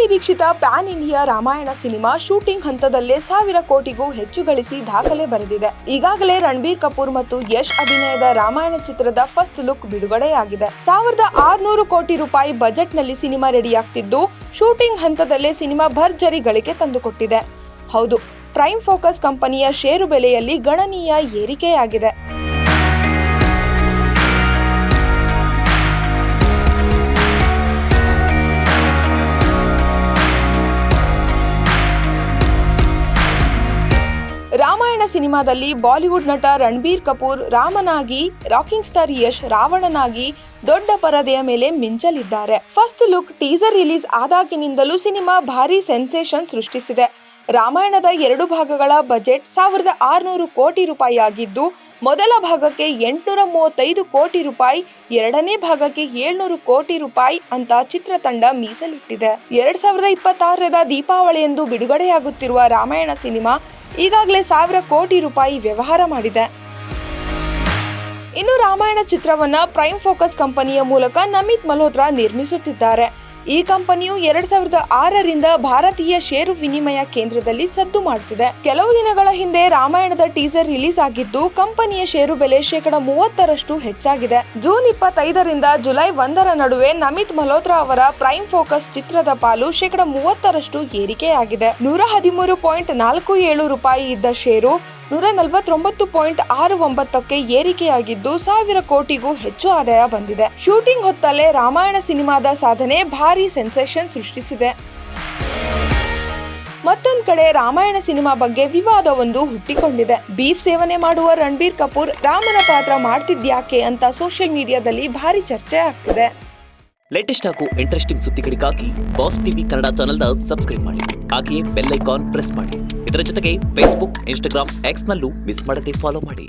ಬಹುನಿರೀಕ್ಷಿತ PAN India Ramayana cinema shooting ಹಂತದಲ್ಲೇ 1,000 ಕೋಟಿಗೂ ಹೆಚ್ಚು ಗಳಿಸಿ ದಾಖಲೆ ಬರೆದಿದೆ. ಈಗಾಗಲೇ ರಣಬೀರ್ ಕಪೂರ್ ಮತ್ತು ಯಶ್ ಅಭಿನಯದ ರಾಮಾಯಣ ಚಿತ್ರದ ಫಸ್ಟ್ ಲುಕ್ ಬಿಡುಗಡೆಯಾಗಿದೆ. 1,600 ಕೋಟಿ ರೂಪಾಯಿ ಬಜೆಟ್ನಲ್ಲಿ ಸಿನಿಮಾ ರೆಡಿಯಾಗ್ತಿದ್ದು, ಶೂಟಿಂಗ್ ಹಂತದಲ್ಲೇ ಸಿನಿಮಾ ಭರ್ಜರಿ ಗಳಿಕೆ ತಂದುಕೊಟ್ಟಿದೆ. ಹೌದು, ಪ್ರೈಮ್ ಫೋಕಸ್ ಕಂಪನಿಯ ಷೇರು ಬೆಲೆಯಲ್ಲಿ ಗಣನೀಯ ಏರಿಕೆಯಾಗಿದೆ. ರಾಮಾಯಣ ಸಿನಿಮಾದಲ್ಲಿ ಬಾಲಿವುಡ್ ನಟ ರಣಬೀರ್ ಕಪೂರ್ ರಾಮನಾಗಿ, ರಾಕಿಂಗ್ ಸ್ಟಾರ್ ಯಶ್ ರಾವಣನಾಗಿ ದೊಡ್ಡ ಪರದೆಯ ಮೇಲೆ ಮಿಂಚಲಿದ್ದಾರೆ. ಫಸ್ಟ್ ಲುಕ್ ಟೀಸರ್ ರಿಲೀಸ್ ಆದಾಗಿನಿಂದಲೂ ಸಿನಿಮಾ ಭಾರೀ ಸೆನ್ಸೇಷನ್ ಸೃಷ್ಟಿಸಿದೆ. ರಾಮಾಯಣದ 2 ಭಾಗಗಳ ಬಜೆಟ್ 1,600 ಕೋಟಿ ರೂಪಾಯಿ ಆಗಿದ್ದು, ಮೊದಲ ಭಾಗಕ್ಕೆ 835 ಕೋಟಿ ರೂಪಾಯಿ, ಎರಡನೇ ಭಾಗಕ್ಕೆ 700 ಕೋಟಿ ರೂಪಾಯಿ ಅಂತ ಚಿತ್ರತಂಡ ಮೀಸಲಿಟ್ಟಿದೆ. 2026ರ ದೀಪಾವಳಿಯಂದು ಬಿಡುಗಡೆಯಾಗುತ್ತಿರುವ ರಾಮಾಯಣ ಸಿನಿಮಾ ಈಗಾಗಲೇ 1,000 ಕೋಟಿ ರೂಪಾಯಿ ವ್ಯವಹಾರ ಮಾಡಿದೆ. ಇನ್ನು ರಾಮಾಯಣ ಚಿತ್ರವನ್ನ ಪ್ರೈಮ್ ಫೋಕಸ್ ಕಂಪನಿಯ ಮೂಲಕ ನಮಿತ್ ಮಲ್ಹೋತ್ರಾ ನಿರ್ಮಿಸುತ್ತಿದ್ದಾರೆ. ಈ ಕಂಪನಿಯು 2006ರಿಂದ ಭಾರತೀಯ ಷೇರು ವಿನಿಮಯ ಕೇಂದ್ರದಲ್ಲಿ ಸದ್ದು ಮಾಡುತ್ತಿದೆ. ಕೆಲವು ದಿನಗಳ ಹಿಂದೆ ರಾಮಾಯಣದ ಟೀಸರ್ ರಿಲೀಸ್ ಆಗಿದ್ದು, ಕಂಪನಿಯ ಷೇರು ಬೆಲೆ 30% ಹೆಚ್ಚಾಗಿದೆ. ಜೂನ್ 25ರಿಂದ ಜುಲೈ 1ರ ನಡುವೆ ನಮಿತ್ ಮಲ್ಹೋತ್ರಾ ಅವರ ಪ್ರೈಮ್ ಫೋಕಸ್ ಚಿತ್ರದ ಪಾಲು 30% ಏರಿಕೆಯಾಗಿದೆ. 113.47 ರೂಪಾಯಿ ಇದ್ದ ಷೇರು 149.69ಕ್ಕೆ ಏರಿಕೆಯಾಗಿದ್ದು, 1,000 ಕೋಟಿಗೂ ಹೆಚ್ಚು ಆದಾಯ ಬಂದಿದೆ. ಶೂಟಿಂಗ್ ಹೊತ್ತಲ್ಲೇ ರಾಮಾಯಣ ಸಿನಿಮಾದ ಸಾಧನೆ ಭಾರೀ ಸೆನ್ಸೇಷನ್ ಸೃಷ್ಟಿಸಿದೆ. ಮತ್ತೊಂದು ಕಡೆ ರಾಮಾಯಣ ಸಿನಿಮಾ ಬಗ್ಗೆ ವಿವಾದವೊಂದು ಹುಟ್ಟಿಕೊಂಡಿದೆ. ಬೀಫ್ ಸೇವನೆ ಮಾಡುವ ರಣಬೀರ್ ಕಪೂರ್ ರಾಮನ ಪಾತ್ರ ಮಾಡ್ತಿದ್ಯಾಕೆ ಅಂತ ಸೋಷಿಯಲ್ ಮೀಡಿಯಾದಲ್ಲಿ ಭಾರಿ ಚರ್ಚೆ ಆಗ್ತಿದೆ. ಲೇಟೆಸ್ಟ್ ಹಾಗೂ ಇಂಟ್ರೆಸ್ಟಿಂಗ್ ಸುದ್ದಿಗಳಿಗಾಗಿ ಬಾಸ್ ಟಿವಿ ಕನ್ನಡ ಚಾನೆಲ್ನ ಸಬ್ಸ್ಕ್ರೈಬ್ ಮಾಡಿ. ಹಾಗೆಯೇ ಬೆಲ್ ಐಕಾನ್ ಪ್ರೆಸ್ ಮಾಡಿ. ಇದರ ಜೊತೆಗೆ ಫೇಸ್ಬುಕ್, ಇನ್ಸ್ಟಾಗ್ರಾಮ್, ಎಕ್ಸ್ ನಲ್ಲೂ ಮಿಸ್ ಮಾಡದೆ ಫಾಲೋ ಮಾಡಿ.